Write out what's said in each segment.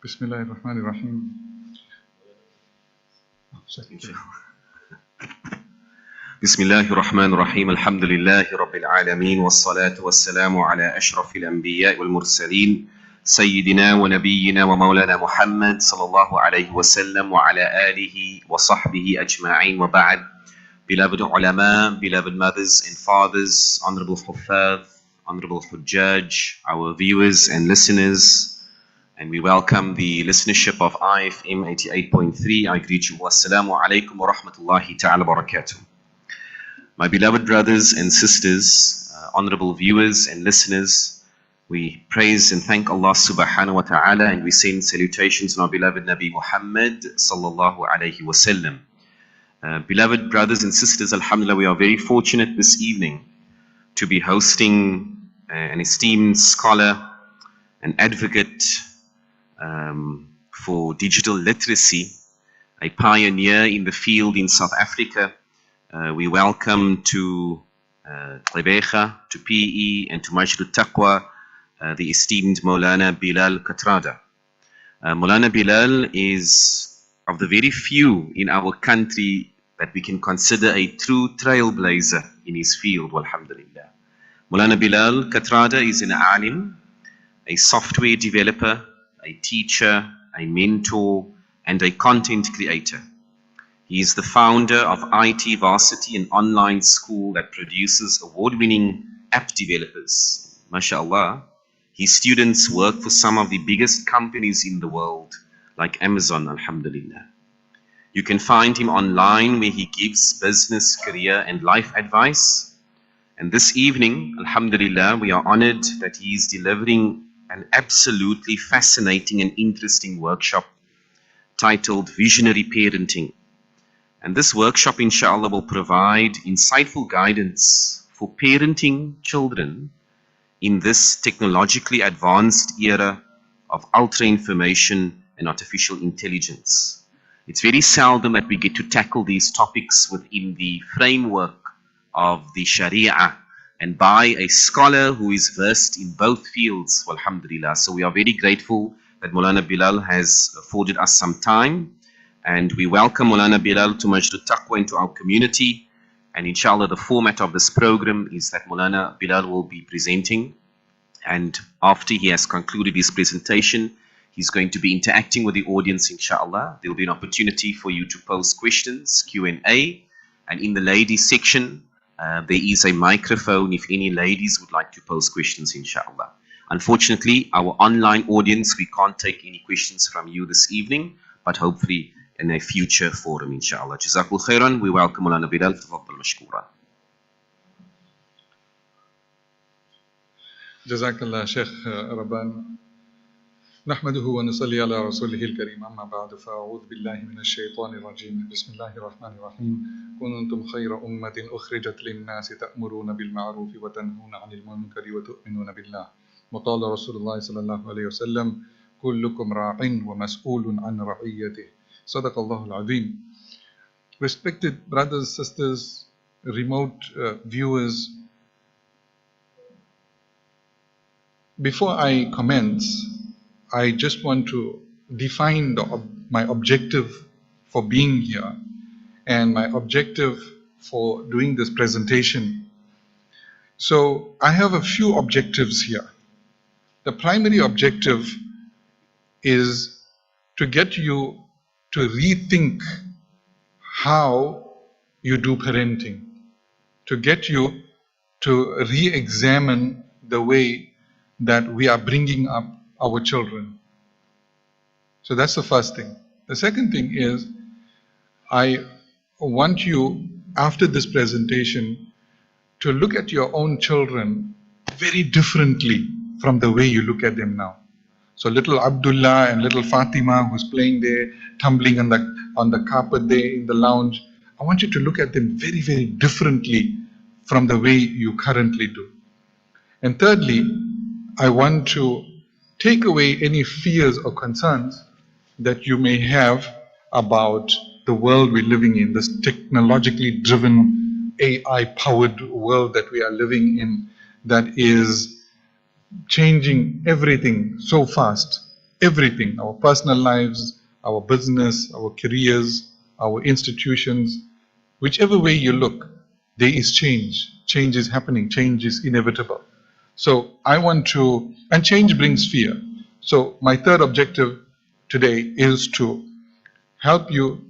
Bismillah ar-Rahman ar-Rahim. بسم الله الرحمن الرحيم الحمد لله رب العالمين والصلاة والسلام على أشرف الأنبياء والمرسلين سيدنا ونبينا ومولانا محمد صلى الله عليه وسلم وعلى آله وصحبه أجمعين وبعد. Beloved ulama, beloved mothers and fathers, honorable huffaz, honorable hujjaj, our viewers and listeners, and we welcome the listenership of IFM 88.3. I greet you. Wassalamu alaikum wa rahmatullahi ta'ala barakatuh. My beloved brothers and sisters, honorable viewers and listeners, we praise and thank Allah subhanahu wa ta'ala, and we send salutations on our beloved Nabi Muhammad sallallahu alayhi wa sallam. Beloved brothers and sisters, alhamdulillah, we are very fortunate this evening to be hosting an esteemed scholar, an advocate for digital literacy, a pioneer in the field in South Africa. We welcome to Qibecha, to PE, and to Maghrieb Taqwa, the esteemed Moulana Bilal Kathrada. Moulana Bilal is of the very few in our country that we can consider a true trailblazer in his field, walhamdulillah. Moulana Bilal Kathrada is an alim, a software developer, a teacher, a mentor, and a content creator. He is the founder of IT Varsity, an online school that produces award-winning app developers. MashaAllah, his students work for some of the biggest companies in the world, like Amazon, alhamdulillah. You can find him online where he gives business, career, and life advice. And this evening, alhamdulillah, we are honored that he is delivering an absolutely fascinating and interesting workshop titled Visionary Parenting. And this workshop, inshallah, will provide insightful guidance for parenting children in this technologically advanced era of ultra-information and artificial intelligence. It's very seldom that we get to tackle these topics within the framework of the Sharia and by a scholar who is versed in both fields, walhamdulillah. So we are very grateful that Moulana Bilal has afforded us some time, and we welcome Moulana Bilal to Maghrieb Taqwa, into our community. And inshallah, the format of this program is that Moulana Bilal will be presenting, and after he has concluded his presentation, he's going to be interacting with the audience, inshallah. There will be an opportunity for you to pose questions, Q&A, and in the ladies section, there is a microphone if any ladies would like to pose questions, inshallah. Unfortunately, our online audience, we can't take any questions from you this evening, but hopefully in a future forum, inshallah. Jazakul khairan. We welcome Moulana Bilal. Tafaddal mashkura. Jazakallah, Sheikh Rabban. نحمده ونصلي على رسوله الكريم أما بعد فأعوذ بالله من الشيطان الرجيم بسم الله الرحمن الرحيم كنتم خير أمة أخرجت للناس تأمرون بالمعروف وتنهون عن المنكر وتؤمنون بالله وقال رسول الله صلى الله عليه وسلم كلكم راع ومسؤول عن رعيته صدق الله العظيم. Respected brothers, sisters, remote viewers, before I commence, I just want to define my objective for being here and my objective for doing this presentation. So I have a few objectives here. The primary objective is to get you to rethink how you do parenting, to get you to re-examine the way that we are bringing up our children. So that's the first thing. The second thing is, I want you, after this presentation, to look at your own children very differently from the way you look at them now. So little Abdullah and little Fatima, who's playing there, tumbling on the carpet there in the lounge, I want you to look at them very, very differently from the way you currently do. And thirdly, I want to take away any fears or concerns that you may have about the world we're living in, this technologically driven, AI-powered world that we are living in, that is changing everything so fast. Everything, our personal lives, our business, our careers, our institutions, whichever way you look, there is change. Change is happening, change is inevitable. So I want to, and change brings fear. So my third objective today is to help you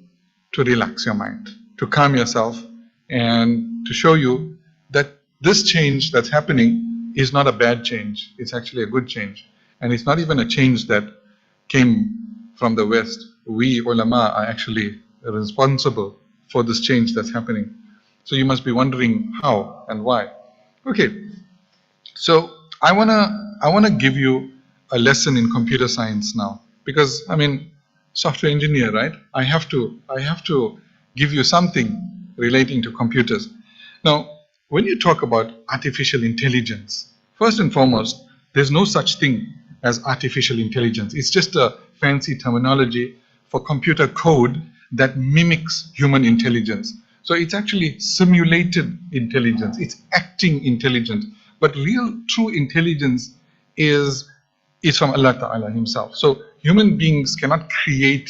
to relax your mind, to calm yourself, and to show you that this change that's happening is not a bad change. It's actually a good change. And it's not even a change that came from the West. We ulama are actually responsible for this change that's happening. So you must be wondering how and why. Okay, so I wanna give you a lesson in computer science now, because I mean, software engineer, right? I have to give you something relating to computers. Now, when you talk about artificial intelligence, first and foremost, there's no such thing as artificial intelligence. It's just a fancy terminology for computer code that mimics human intelligence. So it's actually simulated intelligence. It's acting intelligence. But real, true intelligence is from Allah Ta'ala Himself. So human beings cannot create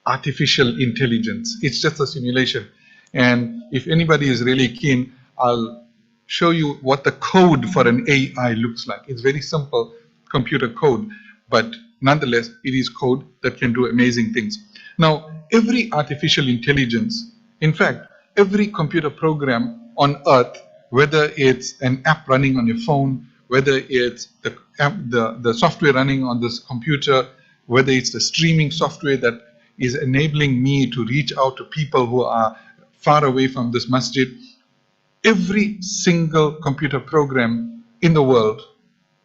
artificial intelligence. It's just a simulation. And if anybody is really keen, I'll show you what the code for an AI looks like. It's very simple computer code, but nonetheless, it is code that can do amazing things. Now, every artificial intelligence, in fact, every computer program on earth, whether it's an app running on your phone, whether it's the software running on this computer, whether it's the streaming software that is enabling me to reach out to people who are far away from this masjid, every single computer program in the world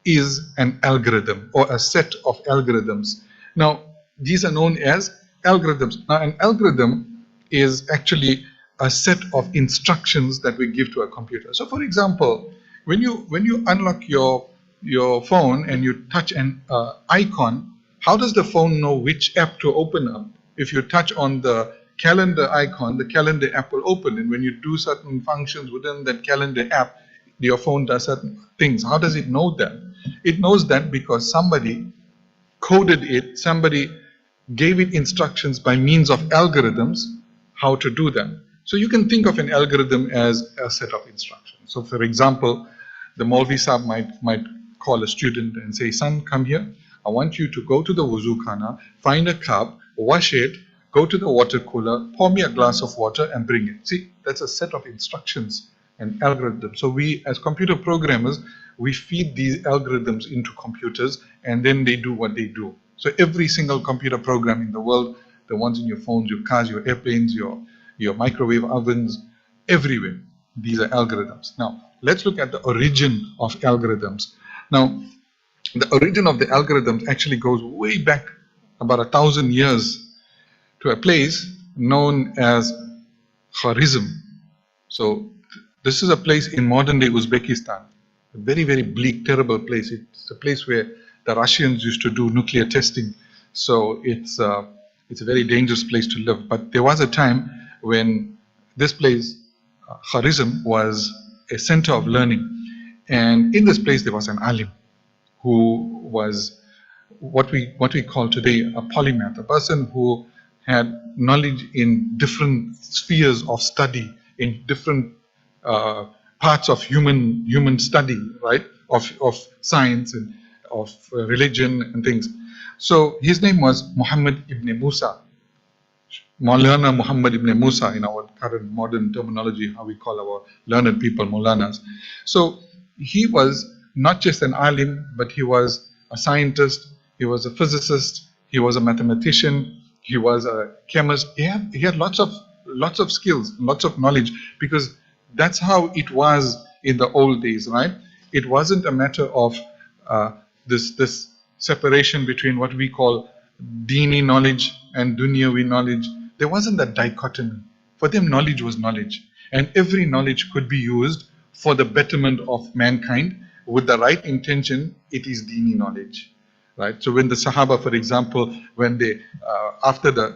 is an algorithm or a set of algorithms. Now, these are known as algorithms. Now, an algorithm is actually a set of instructions that we give to a computer. So, for example, when you unlock your phone and you touch an icon, how does the phone know which app to open up? If you touch on the calendar icon, the calendar app will open, and when you do certain functions within that calendar app, your phone does certain things. How does it know that? It knows that because somebody coded it, somebody gave it instructions by means of algorithms how to do that. So you can think of an algorithm as a set of instructions. So for example, the Maulvi Saab might call a student and say, son, come here. I want you to go to the wuzu khana, find a cup, wash it, go to the water cooler, pour me a glass of water and bring it. See, that's a set of instructions and algorithms. So we, as computer programmers, we feed these algorithms into computers and then they do what they do. So every single computer program in the world, the ones in your phones, your cars, your airplanes, your microwave ovens, everywhere, these are algorithms. Now, let's look at the origin of algorithms. Now, the origin of the algorithms actually goes way back about 1,000 years to a place known as Khwarizm. So this is a place in modern-day Uzbekistan, a very, very bleak, terrible place. It's a place where the Russians used to do nuclear testing. So it's a very dangerous place to live. But there was a time when this place, Khwarizm, was a center of learning. And in this place, there was an alim who was what we call today a polymath, a person who had knowledge in different spheres of study, in different parts of human study, right? Of science and of religion and things. So his name was Muhammad ibn Musa, Moulana Muhammad ibn Musa in our current modern terminology, how we call our learned people Moulanas. So he was not just an alim, but he was a scientist, he was a physicist, he was a mathematician, he was a chemist. He had lots of skills, lots of knowledge, because that's how it was in the old days, right? It wasn't a matter of this separation between what we call dini knowledge and dunyawi knowledge. There wasn't that dichotomy. For them, knowledge was knowledge, and every knowledge could be used for the betterment of mankind. With the right intention, it is dini knowledge, right? So when the Sahaba, for example, when they after the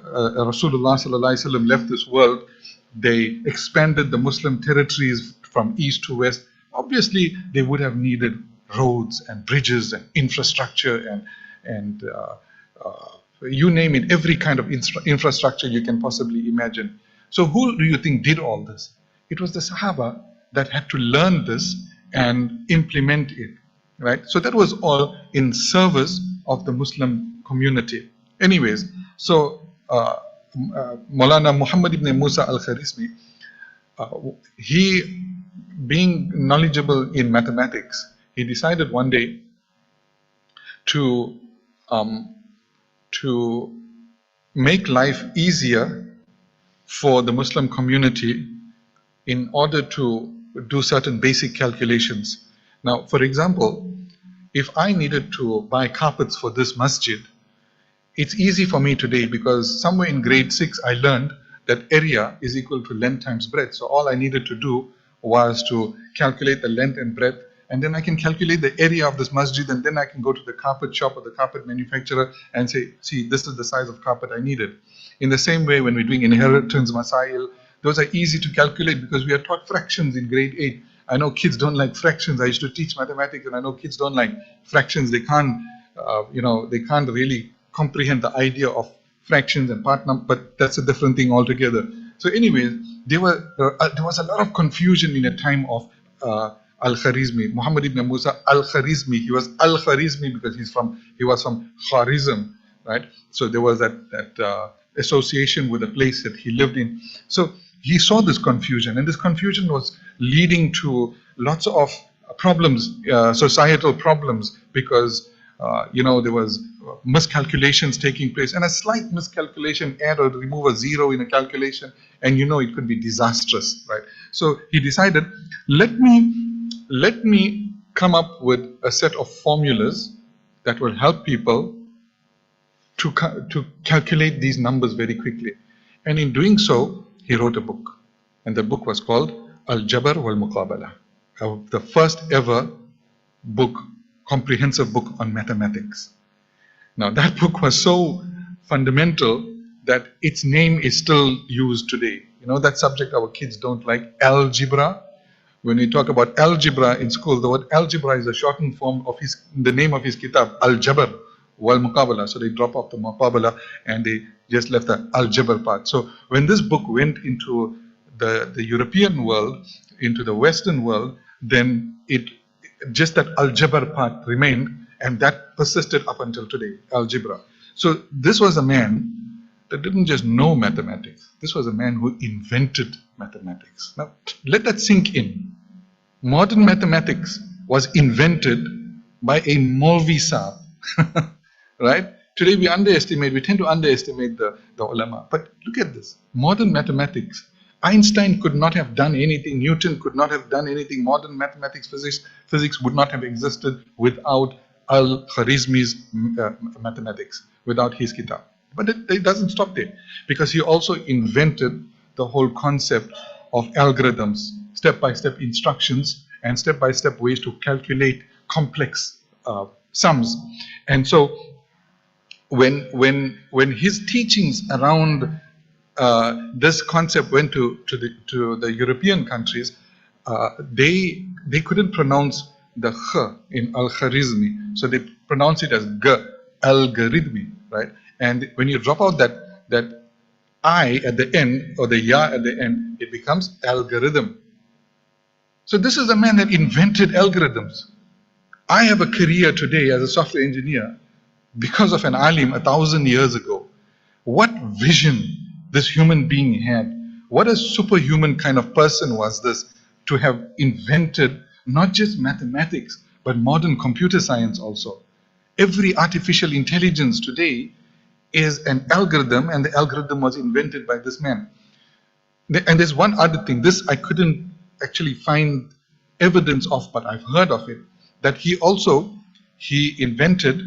Rasulullah sallallahu alaihi wasallam left this world, they expanded the Muslim territories from east to west. Obviously, they would have needed roads and bridges and infrastructure and you name it, every kind of infrastructure you can possibly imagine. So who do you think did all this? It was the Sahaba that had to learn this and implement it, right? So that was all in service of the Muslim community. Anyways, so Maulana Muhammad ibn Musa al-Kharizmi, he, being knowledgeable in mathematics, he decided one day to make life easier for the Muslim community in order to do certain basic calculations. Now, for example, if I needed to buy carpets for this masjid, it's easy for me today because somewhere in grade 6 I learned that area is equal to length times breadth. So all I needed to do was to calculate the length and breadth, and then I can calculate the area of this masjid, and then I can go to the carpet shop or the carpet manufacturer and say, see, this is the size of carpet I needed. In the same way, when we're doing inheritance masail, those are easy to calculate because we are taught fractions in grade 8. I know kids don't like fractions. I used to teach mathematics, and I know kids don't like fractions. They can't, they can't really comprehend the idea of fractions and part number, but that's a different thing altogether. So anyways, there was a lot of confusion in a time of Al-Kharizmi, Muhammad ibn Musa Al-Kharizmi. He was Al-Kharizmi because he was from Kharizm, right? So there was that association with the place that he lived in. So he saw this confusion, and this confusion was leading to lots of problems, societal problems, because there was miscalculations taking place, and a slight miscalculation, add or remove a zero in a calculation, and it could be disastrous, right? So he decided, let me come up with a set of formulas that will help people to calculate these numbers very quickly. And in doing so, he wrote a book, and the book was called Al-Jabr wal-Muqabala, the first ever book, comprehensive book on mathematics. Now that book was so fundamental that its name is still used today. That subject our kids don't like, algebra. When we talk about algebra in school, the word algebra is a shortened form of the name of his kitab, Al-Jabr wal-Muqabala. So they drop off the Muqabala and they just left the Al-Jabr part. So when this book went into the European world, into the Western world, then just that Al-Jabr part remained, and that persisted up until today, algebra. So this was a man that didn't just know mathematics. This was a man who invented mathematics. Now, let that sink in. Modern mathematics was invented by a Maulvi Saab, right? Today we tend to underestimate the ulama. But look at this, modern mathematics. Einstein could not have done anything, Newton could not have done anything, modern mathematics, physics would not have existed without Al-Kharizmi's mathematics, without his kitab. But it doesn't stop there, because he also invented the whole concept of algorithms, step-by-step instructions, and step-by-step ways to calculate complex sums. And so when his teachings around this concept went to the European countries, they couldn't pronounce the kh in Al-Kharizmi, so they pronounce it as g, algorithmi, right? And when you drop out that I at the end, or the ya at the end, it becomes algorithm. So this is a man that invented algorithms. I have a career today as a software engineer because of an alim 1,000 years ago. What vision this human being had. What a superhuman kind of person was this, to have invented not just mathematics, but modern computer science also. Every artificial intelligence today is an algorithm, and the algorithm was invented by this man. And there's one other thing, this I couldn't actually find evidence of, but I've heard of it, that he invented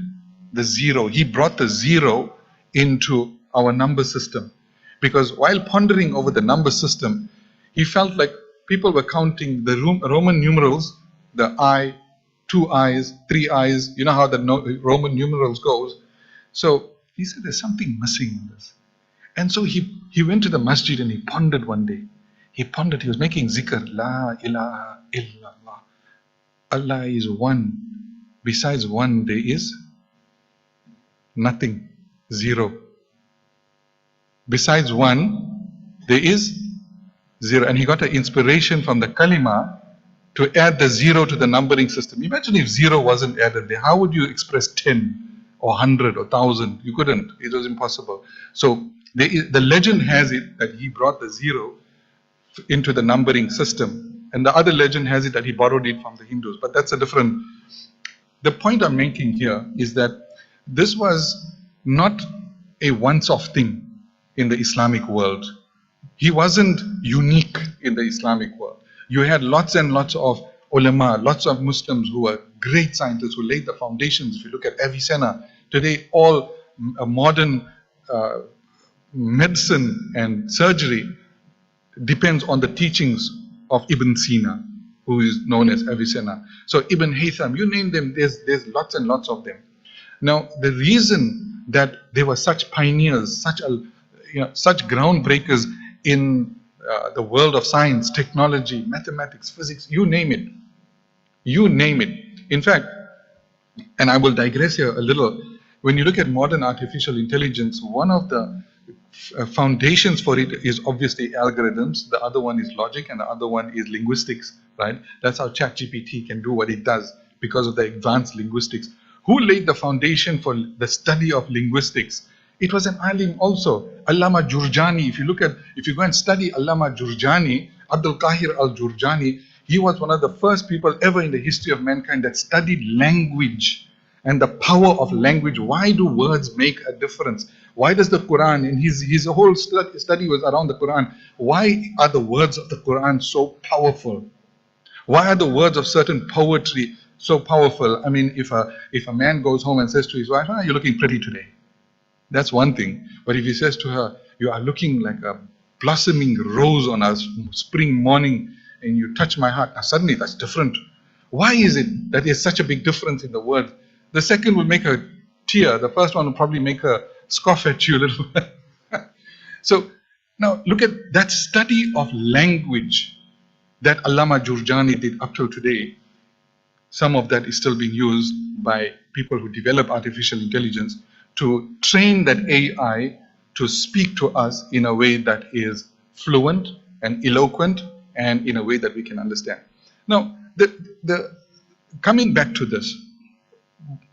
the zero. He brought the zero into our number system. Because while pondering over the number system, he felt like people were counting the Roman numerals, the I, 2 I's, 3 I's, you know how the Roman numerals goes. So he said there's something missing in this. And so he went to the masjid and he pondered one day. He was making zikr, La ilaha illallah. Allah is one. Besides one, there is nothing, zero. Besides one, there is zero. And he got an inspiration from the kalima to add the zero to the numbering system. Imagine if zero wasn't added there. How would you express 10 or 100 or 1,000? You couldn't. It was impossible. So the legend has it that he brought the zero into the numbering system. And the other legend has it that he borrowed it from the Hindus. But that's a different... The point I'm making here is that this was not a once-off thing in the Islamic world. He wasn't unique in the Islamic world. You had lots and lots of ulama, lots of Muslims who were great scientists who laid the foundations. If you look at Avicenna, today all modern medicine and surgery depends on the teachings of Ibn Sina, who is known as Avicenna. So Ibn Haytham, you name them, there's lots and lots of them. Now, the reason that they were such pioneers, such groundbreakers in the world of science, technology, mathematics, physics, you name it. You name it. In fact, and I will digress here a little, when you look at modern artificial intelligence, one of the foundations for it is obviously algorithms, the other one is logic, and the other one is linguistics, right? That's how ChatGPT can do what it does because of the advanced linguistics. Who laid the foundation for the study of linguistics? It was an alim also, Allama Jurjani. If you go and study Allama Jurjani, Abdul Qahir al-Jurjani, he was one of the first people ever in the history of mankind that studied language and the power of language. Why do words make a difference? Why does the Quran, and his whole study was around the Quran, why are the words of the Quran so powerful? Why are the words of certain poetry so powerful? I mean, if a man goes home and says to his wife, "You're looking pretty today," that's one thing. But if he says to her, "You are looking like a blossoming rose on a spring morning and you touch my heart," now suddenly that's different. Why is it that there's such a big difference in the word? The second will make her tear. The first one will probably make her scoff at you a little bit. So now look at that study of language that Allama Jurjani did up till today. Some of that is still being used by people who develop artificial intelligence to train that AI to speak to us in a way that is fluent and eloquent and in a way that we can understand. Now, coming back to this,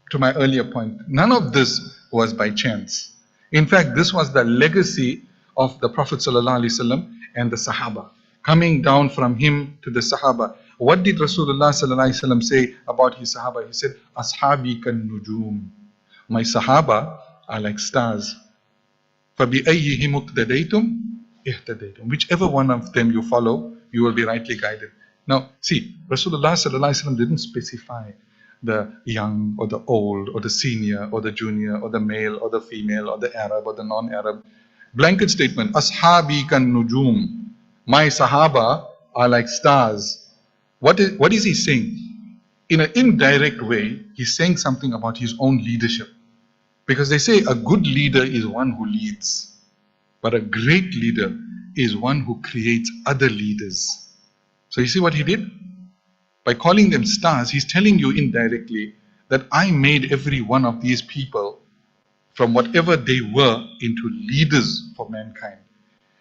to my earlier point, none of this was by chance. In fact, this was the legacy of the Prophet ﷺ and the Sahaba, coming down from him to the Sahaba. What did Rasulullah ﷺ say about his Sahaba? He said, "Ashabi kan nujum." My Sahaba are like stars. فَبِأَيِّهِمْ اقْتَدَيْتُمْ اهْتَدَيْتُمْ. Whichever one of them you follow, you will be rightly guided. Now, see, Rasulullah ﷺ didn't specify the young or the old or the senior or the junior or the male or the female or the Arab or the non-Arab. Blanket statement, Ashabi kan nujum. My Sahaba are like stars. What is he saying? In an indirect way, he's saying something about his own leadership. Because they say a good leader is one who leads. But a great leader is one who creates other leaders. So you see what he did? By calling them stars, he's telling you indirectly that I made every one of these people from whatever they were into leaders for mankind.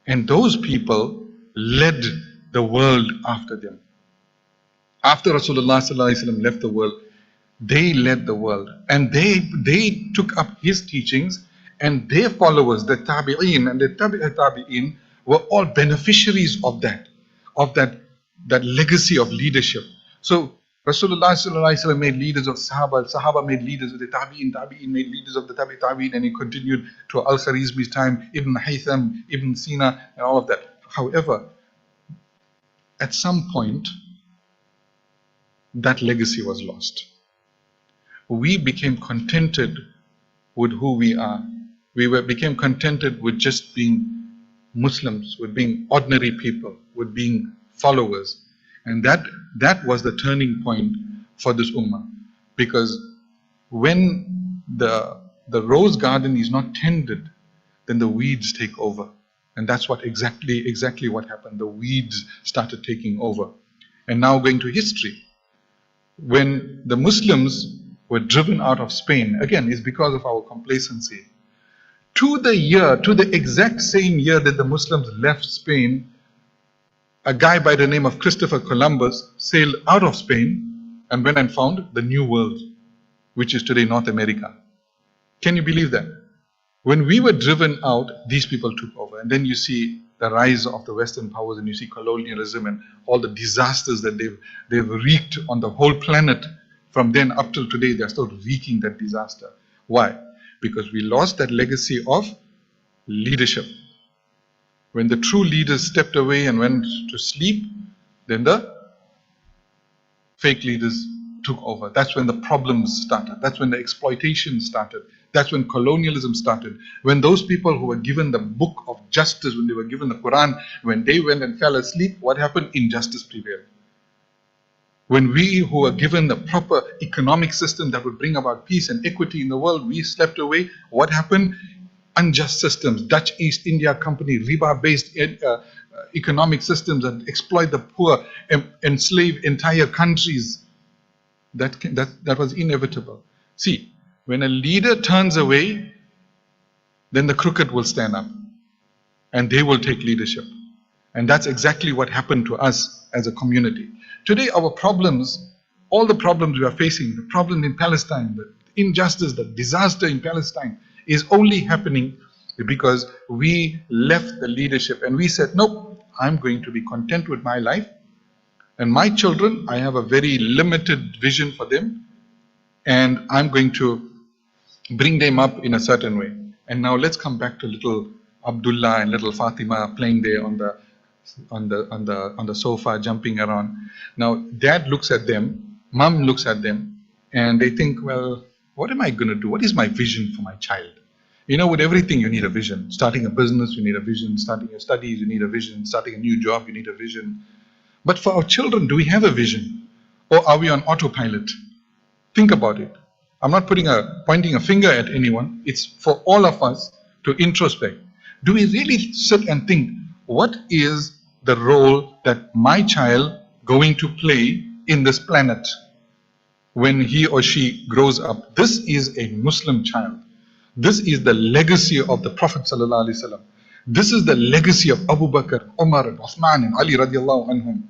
And those people led the world after them. After Rasulullah ﷺ left the world, they led the world. And they took up his teachings, and their followers, the tabi'in and the tabi'in, were all beneficiaries of that legacy of leadership. So Rasulullah ﷺ made leaders of Sahaba, Sahaba made leaders of the Tabi'in, Tabi'in made leaders of the Tabi'in, and he continued to Al-Kharizmi's time, Ibn Haytham, Ibn Sina, and all of that. However, at some point, that legacy was lost. We became contented with who we are. Became contented with just being Muslims, with being ordinary people, with being followers. And that was the turning point for this ummah. Because when the rose garden is not tended, then the weeds take over. And that's what exactly what happened. The weeds started taking over. And now going to history. When the Muslims were driven out of Spain, again, is because of our complacency. To the exact same year that the Muslims left Spain, a guy by the name of Christopher Columbus sailed out of Spain and went and found the New World, which is today North America. Can you believe that? When we were driven out, these people took over. And then you see the rise of the Western powers, and you see colonialism and all the disasters that they've wreaked on the whole planet. From then up till today, they're still wreaking that disaster. Why? Because we lost that legacy of leadership. When the true leaders stepped away and went to sleep, then the fake leaders took over. That's when the problems started. That's when the exploitation started. That's when colonialism started. When those people who were given the book of justice, when they were given the Quran, when they went and fell asleep, what happened? Injustice prevailed. When we who were given the proper economic system that would bring about peace and equity in the world, we slept away, what happened? Unjust systems, Dutch East India Company, riba-based economic systems that exploit the poor, enslave entire countries. That was inevitable. See, when a leader turns away, then the crooked will stand up and they will take leadership. And that's exactly what happened to us as a community. Today, our problems, all the problems we are facing, the problem in Palestine, the injustice, the disaster in Palestine, is only happening because we left the leadership and we said, nope, I'm going to be content with my life. And my children, I have a very limited vision for them. And I'm going to bring them up in a certain way. And now let's come back to little Abdullah and little Fatima playing there on the sofa, jumping around. Now, dad looks at them, mom looks at them, and they think, well, what am I going to do? What is my vision for my child? You know, with everything, you need a vision. Starting a business, you need a vision. Starting your studies, you need a vision. Starting a new job, you need a vision. But for our children, do we have a vision? Or are we on autopilot? Think about it. I'm not pointing a finger at anyone. It's for all of us to introspect. Do we really sit and think, what is the role that my child going to play in this planet when he or she grows up? This is a Muslim child. This is the legacy of the Prophet ﷺ. This is the legacy of Abu Bakr, Umar, and Uthman, and Ali radiallahu anhum.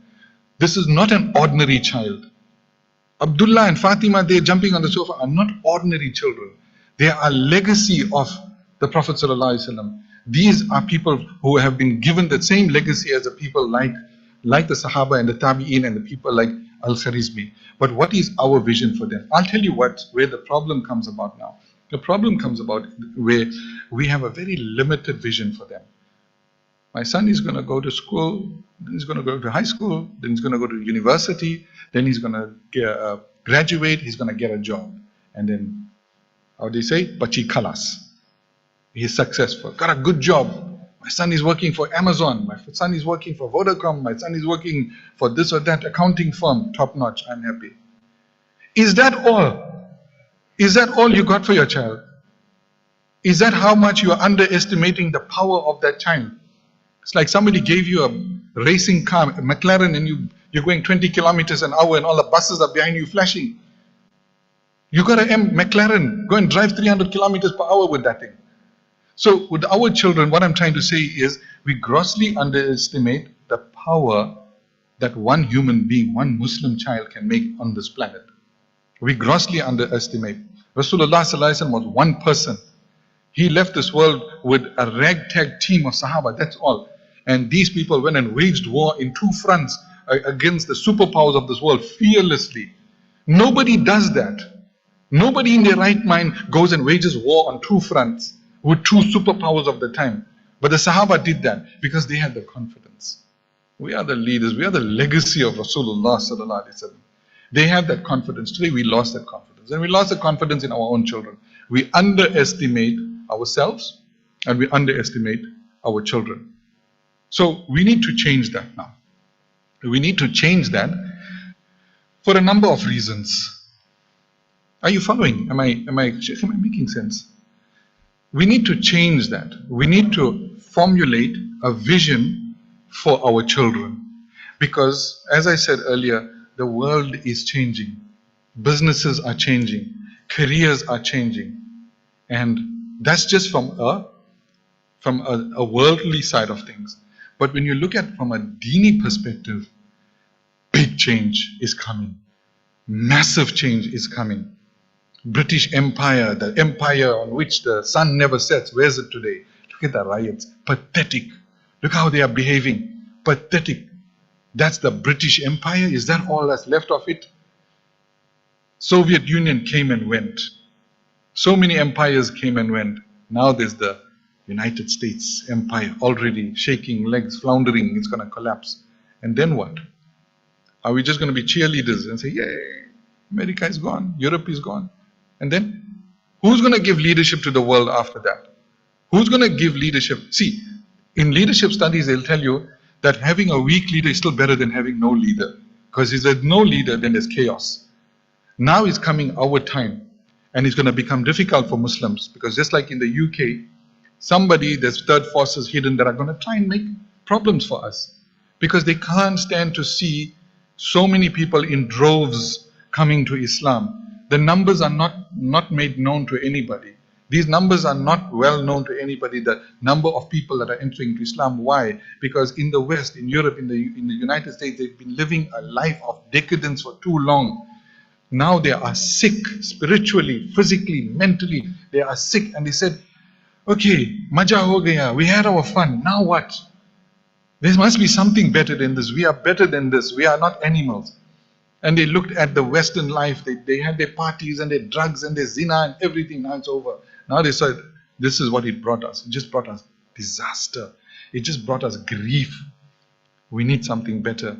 This is not an ordinary child. Abdullah and Fatima, they're jumping on the sofa, are not ordinary children. They are a legacy of the Prophet ﷺ. These are people who have been given the same legacy as the people like the Sahaba and the Tabi'in and the people like Al-Kharizmi. But what is our vision for them? I'll tell you where the problem comes about now. The problem comes about where we have a very limited vision for them. My son is going to go to school, then he's going to go to high school, then he's going to go to university, then he's going to graduate, he's going to get a job. And then, how do you say? Bachi khalas. He's successful, got a good job. My son is working for Amazon, my son is working for Vodacom, my son is working for this or that accounting firm, top notch, I'm happy. Is that all? Is that all you got for your child? Is that how much you are underestimating the power of that child? It's like somebody gave you a racing car, a McLaren, and you're going 20 kilometers an hour and all the buses are behind you flashing. You got a McLaren, go and drive 300 kilometers per hour with that thing. So with our children, what I'm trying to say is we grossly underestimate the power that one human being, one Muslim child can make on this planet. We grossly underestimate. Rasulullah ﷺ was one person. He left this world with a ragtag team of Sahaba, that's all. And these people went and waged war in two fronts against the superpowers of this world fearlessly. Nobody does that. Nobody in their right mind goes and wages war on two fronts with two superpowers of the time. But the Sahaba did that because they had the confidence. We are the leaders, we are the legacy of Rasulullah ﷺ. They have that confidence. Today we lost that confidence. And we lost the confidence in our own children. We underestimate ourselves and we underestimate our children. So we need to change that now. We need to change that for a number of reasons. Are you following? Am I making sense? We need to change that. We need to formulate a vision for our children. Because, as I said earlier, the world is changing. Businesses are changing. careers are changing. And that's just from a worldly side of things. But when you look at from a Dini perspective, big change is coming. Massive change is coming. British Empire, the empire on which the sun never sets, where's it today? Look at the riots. Pathetic. Look how they are behaving. Pathetic. That's the British Empire? Is that all that's left of it? Soviet Union came and went. So many empires came and went. Now there's the United States empire already shaking legs, floundering, it's going to collapse. And then what? Are we just going to be cheerleaders and say, yay, America is gone, Europe is gone? And then who's going to give leadership to the world after that? Who's going to give leadership? See, in leadership studies, they'll tell you that having a weak leader is still better than having no leader. Because if there's no leader, then there's chaos. Now is coming our time. And it's going to become difficult for Muslims. Because just like in the UK, there's third forces hidden that are going to try and make problems for us. Because they can't stand to see so many people in droves coming to Islam. The numbers are not made known to anybody. These numbers are not well known to anybody, the number of people that are entering to Islam. Why? Because in the West, in Europe, in the United States, they've been living a life of decadence for too long. Now they are sick, spiritually, physically, mentally. They are sick, and they said, okay, maja ho gaya, we had our fun, now what? There must be something better than this. We are better than this. We are not animals. And they looked at the Western life. They had their parties and their drugs and their zina and everything. Now it's over. Now they said, this is what it brought us. It just brought us disaster. It just brought us grief. We need something better.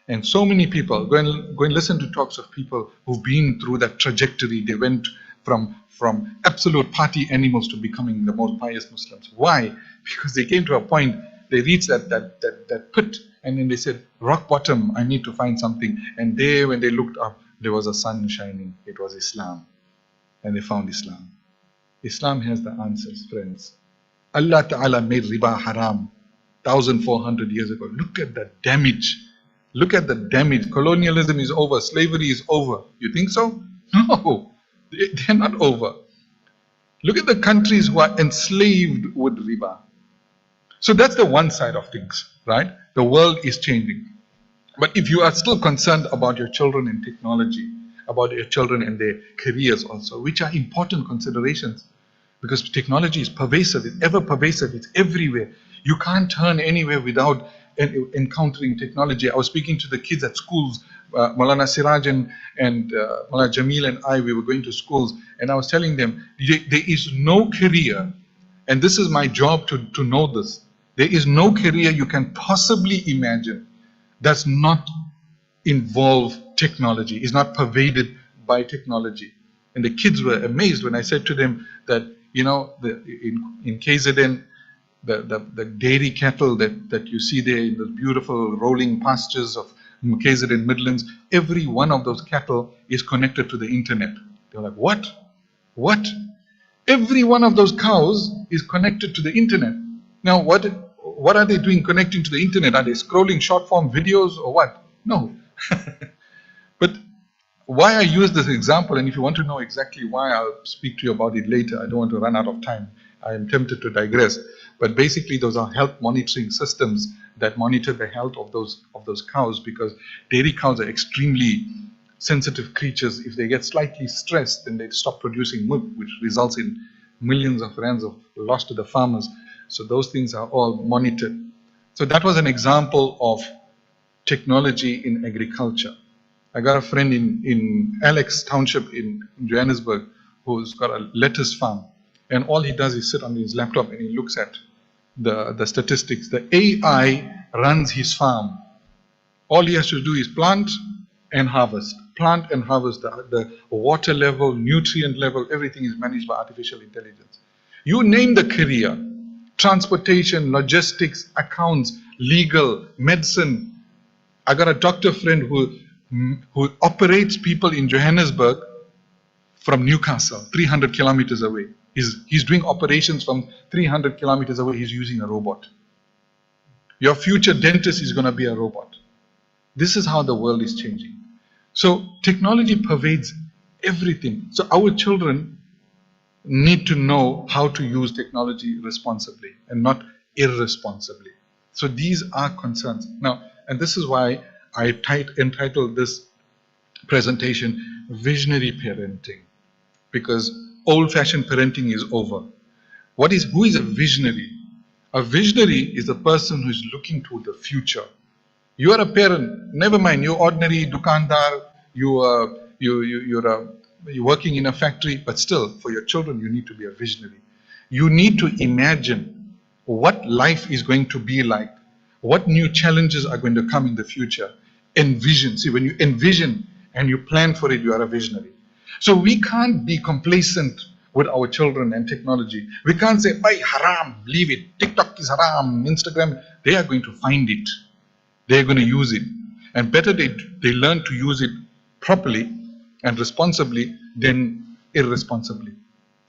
And so many people, go and listen to talks of people who've been through that trajectory. They went from absolute party animals to becoming the most pious Muslims. Why? Because they came to a point, they reached that pit, and then they said, rock bottom, I need to find something. And there, when they looked up, there was a sun shining. It was Islam. And they found Islam. Islam has the answers, friends. Allah Ta'ala made riba haram 1,400 years ago. Look at the damage. Look at the damage. Colonialism is over. Slavery is over. You think so? No. They're not over. Look at the countries who are enslaved with riba. So that's the one side of things, right? The world is changing. But if you are still concerned about your children and technology, about your children and their careers also, which are important considerations, because technology is pervasive, it's ever pervasive, it's everywhere. You can't turn anywhere without encountering technology. I was speaking to the kids at schools, Moulana Siraj and Moulana Jamil and I, we were going to schools, and I was telling them, there is no career, and this is my job to know this, there is no career you can possibly imagine does not involve technology, is not pervaded by technology. And the kids were amazed when I said to them that, you know, in KZN, the dairy cattle that you see there in those beautiful rolling pastures of KZN Midlands, every one of those cattle is connected to the internet. They're like, what? What? Every one of those cows is connected to the internet. Now, what are they doing connecting to the internet? Are they scrolling short form videos or what? No. But why I use this example, and if you want to know exactly why, I'll speak to you about it later. I don't want to run out of time. I am tempted to digress. But basically, those are health monitoring systems that monitor the health of those cows, because dairy cows are extremely sensitive creatures. If they get slightly stressed, then they stop producing milk, which results in millions of rands of loss to the farmers. So those things are all monitored. So that was an example of technology in agriculture. I got a friend in Alex Township in Johannesburg who's got a lettuce farm. And all he does is sit on his laptop and he looks at the statistics. The AI runs his farm. All he has to do is plant and harvest. Plant and harvest. The water level, nutrient level, everything is managed by artificial intelligence. You name the career. Transportation, logistics, accounts, legal, medicine. I got a doctor friend who operates people in Johannesburg from Newcastle, 300 kilometers away. He's doing operations from 300 kilometers away. He's using a robot. Your future dentist is going to be a robot. This is how the world is changing. So technology pervades everything. So our children need to know how to use technology responsibly and not irresponsibly. So these are concerns. Now, and this is why I entitled this presentation Visionary Parenting, because old-fashioned parenting is over. Who is a visionary? A visionary is a person who is looking to the future. You are a parent, never mind, you're ordinary dukandar, you're working in a factory, but still, for your children, you need to be a visionary. You need to imagine what life is going to be like, what new challenges are going to come in the future. Envision. See, when you envision and you plan for it, you are a visionary. So we can't be complacent with our children and technology. We can't say, "Bhai, haram, leave it. TikTok is haram, Instagram." They are going to find it. They're going to use it. And better they learn to use it properly and responsibly than irresponsibly.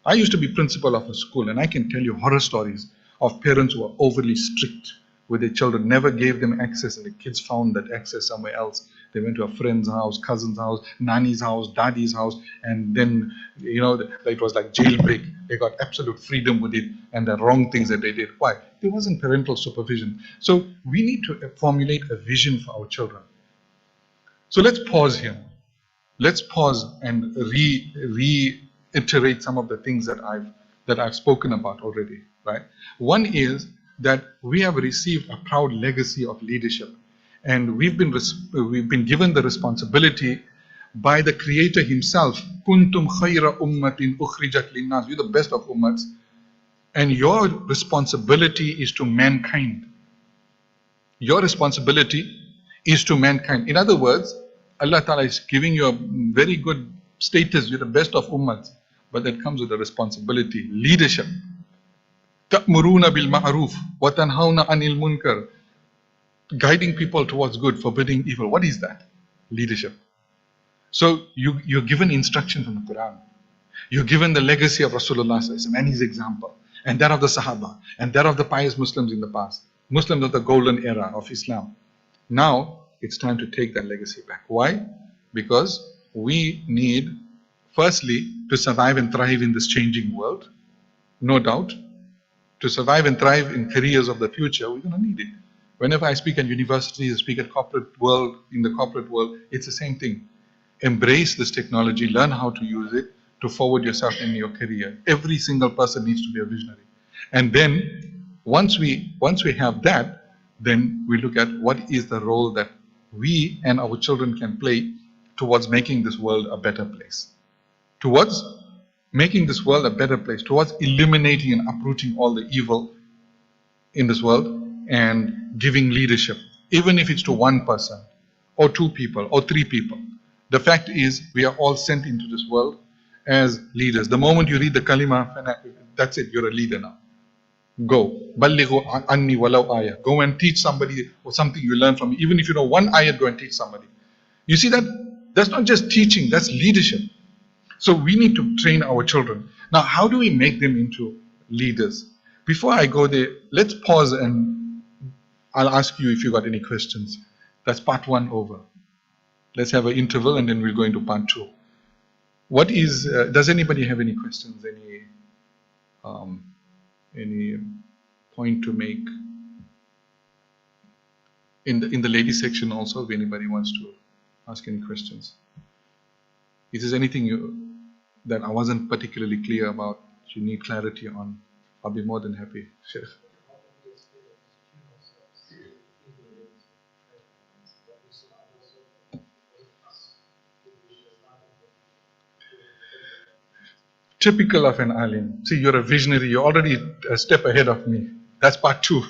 I used to be principal of a school, and I can tell you horror stories of parents who are overly strict with their children, never gave them access, and the kids found that access somewhere else. They went to a friend's house, cousin's house, nani's house, daddy's house, and then, it was like jailbreak. They got absolute freedom with it, and the wrong things that they did. Why? There wasn't parental supervision. So we need to formulate a vision for our children. So let's pause here. Let's pause and reiterate some of the things that I've spoken about already, right? One is that we have received a proud legacy of leadership, and we've been given the responsibility by the Creator Himself. Kuntum khayra ummatin ukhrijat linnas. You're the best of ummats, and your responsibility is to mankind. Your responsibility is to mankind. In other words, Allah Ta'ala is giving you a very good status. You're the best of ummats, but that comes with a responsibility, leadership. Ta'muruna bil ma'ruf wa tanhauna 'anil munkar. Guiding people towards good, forbidding evil. What is that? Leadership. So you're given instruction from the Quran. You're given the legacy of Rasulullah and his example, and that of the Sahaba, and that of the pious Muslims in the past. Muslims of the golden era of Islam. Now it's time to take that legacy back. Why? Because we need, firstly, to survive and thrive in this changing world. No doubt. To survive and thrive in careers of the future, we're going to need it. Whenever I speak at universities, I speak at in the corporate world, it's the same thing. Embrace this technology, learn how to use it to forward yourself in your career. Every single person needs to be a visionary. And then, once we have that, then we look at what is the role that we and our children can play towards making this world a better place. Towards making this world a better place, towards eliminating and uprooting all the evil in this world and giving leadership, even if it's to one person, or two people, or three people. The fact is, we are all sent into this world as leaders. The moment you read the kalima, that's it, you're a leader now. Go. Ballighu anni walau ayah. Go and teach somebody or something you learn from me. Even if you know one ayat, go and teach somebody. You see that? That's not just teaching, that's leadership. So we need to train our children. Now, how do we make them into leaders? Before I go there, let's pause and I'll ask you if you got any questions. That's part one over. Let's have an interval and then we'll go into part two. Does anybody have any questions? Any point to make? In the ladies section also, if anybody wants to ask any questions. If there's anything that I wasn't particularly clear about, you need clarity on, I'll be more than happy. Sheikh. Typical of an alim. See, you're a visionary. You're already a step ahead of me. That's part two.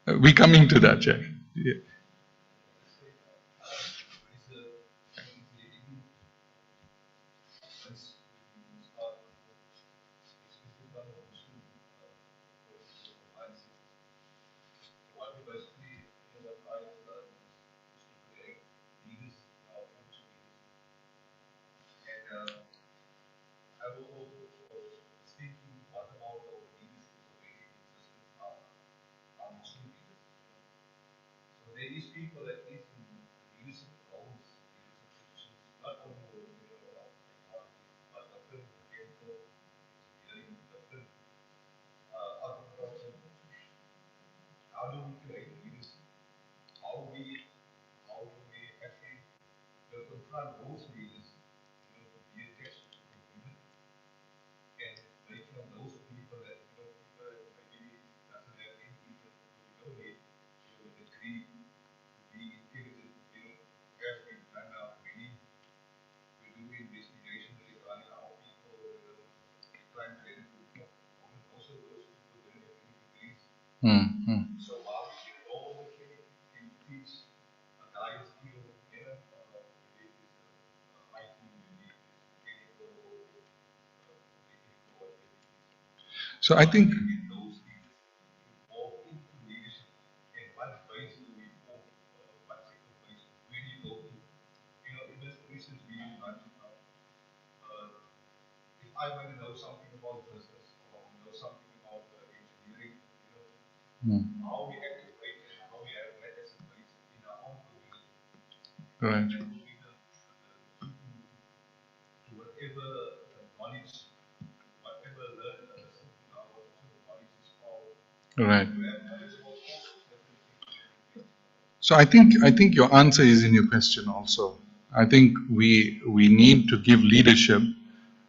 We're coming to that, Sheikh. Yeah. So I think right. Right. So I think your answer is in your question also. I think we need to give leadership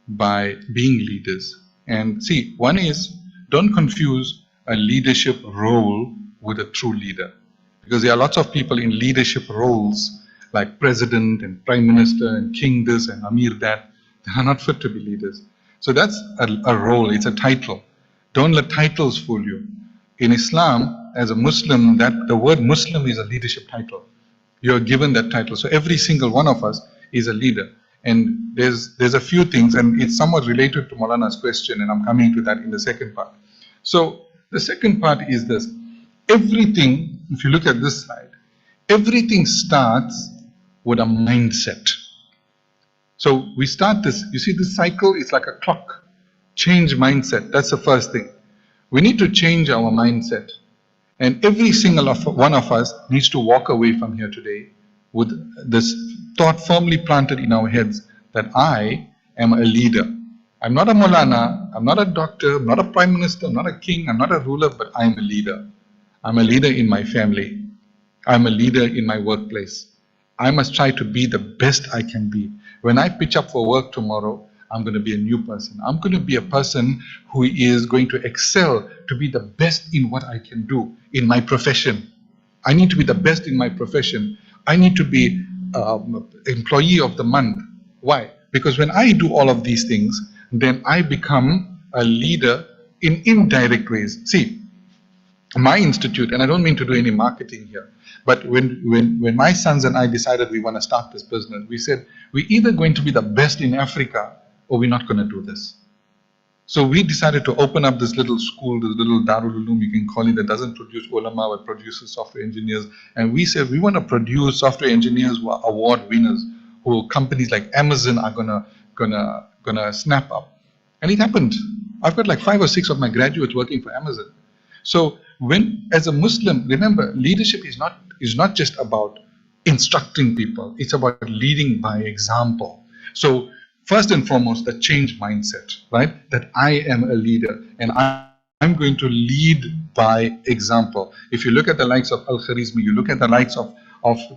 by being leaders. And see, one is, don't confuse a leadership role with a true leader. Because there are lots of people in leadership roles, like president and prime minister and king this and Amir that, they are not fit to be leaders. So that's a role, it's a title. Don't let titles fool you. In Islam, as a Muslim, that the word Muslim is a leadership title. You're given that title. So every single one of us is a leader. And there's a few things, and it's somewhat related to Maulana's question, and I'm coming to that in the second part. So the second part is this. Everything, if you look at this slide, everything starts with a mindset. So we start this, you see this cycle, it's like a clock. Change mindset, that's the first thing. We need to change our mindset. And every single one of us needs to walk away from here today with this thought firmly planted in our heads that I am a leader. I'm not a Moulana, I'm not a doctor, I'm not a prime minister, I'm not a king, I'm not a ruler, but I'm a leader. I'm a leader in my family. I'm a leader in my workplace. I must try to be the best I can be. When I pitch up for work tomorrow, I'm going to be a new person. I'm going to be a person who is going to excel to be the best in what I can do in my profession. I need to be the best in my profession. I need to be employee of the month. Why? Because when I do all of these things, then I become a leader in indirect ways. See, my institute, and I don't mean to do any marketing here, but when my sons and I decided we want to start this business, we said, we're either going to be the best in Africa or we're not going to do this. So we decided to open up this little school, this little Darul Uloom, you can call it, that doesn't produce ulama, but produces software engineers. And we said we want to produce software engineers who are award winners, who companies like Amazon are gonna snap up. And it happened. I've got like 5 or 6 of my graduates working for Amazon. So when, as a Muslim, remember, leadership is not just about instructing people, it's about leading by example. So first and foremost, the change mindset, right? That I am a leader and I'm going to lead by example. If you look at the likes of Al-Kharizmi, you look at the likes of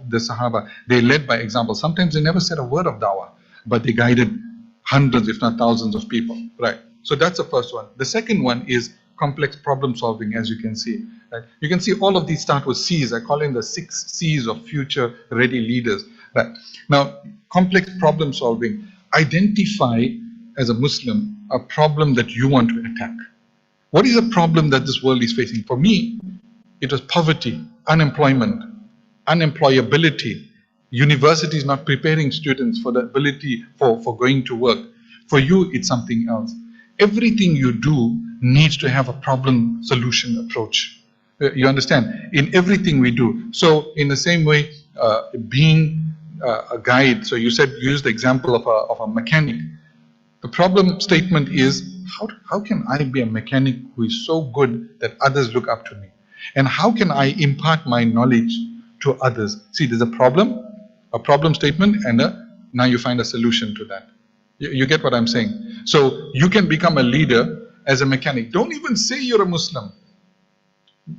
the Sahaba, they led by example. Sometimes they never said a word of dawah, but they guided hundreds, if not thousands of people, right? So that's the first one. The second one is complex problem solving, as you can see. Right? You can see all of these start with C's. I call them the 6 C's of future ready leaders. Right? Now, complex problem solving. Identify, as a Muslim, a problem that you want to attack. What is a problem that this world is facing? For me, it was poverty, unemployment, unemployability. Universities not preparing students for the ability for going to work. For you, it's something else. Everything you do needs to have a problem solution approach. You understand? In everything we do. So in the same way, being a guide, so you said, use the example of a mechanic. The problem statement is, how can I be a mechanic who is so good that others look up to me? And how can I impart my knowledge to others? See, there's a problem, A problem statement and now you find a solution to that. You get what I'm saying? So you can become a leader as a mechanic. Don't even say you're a Muslim.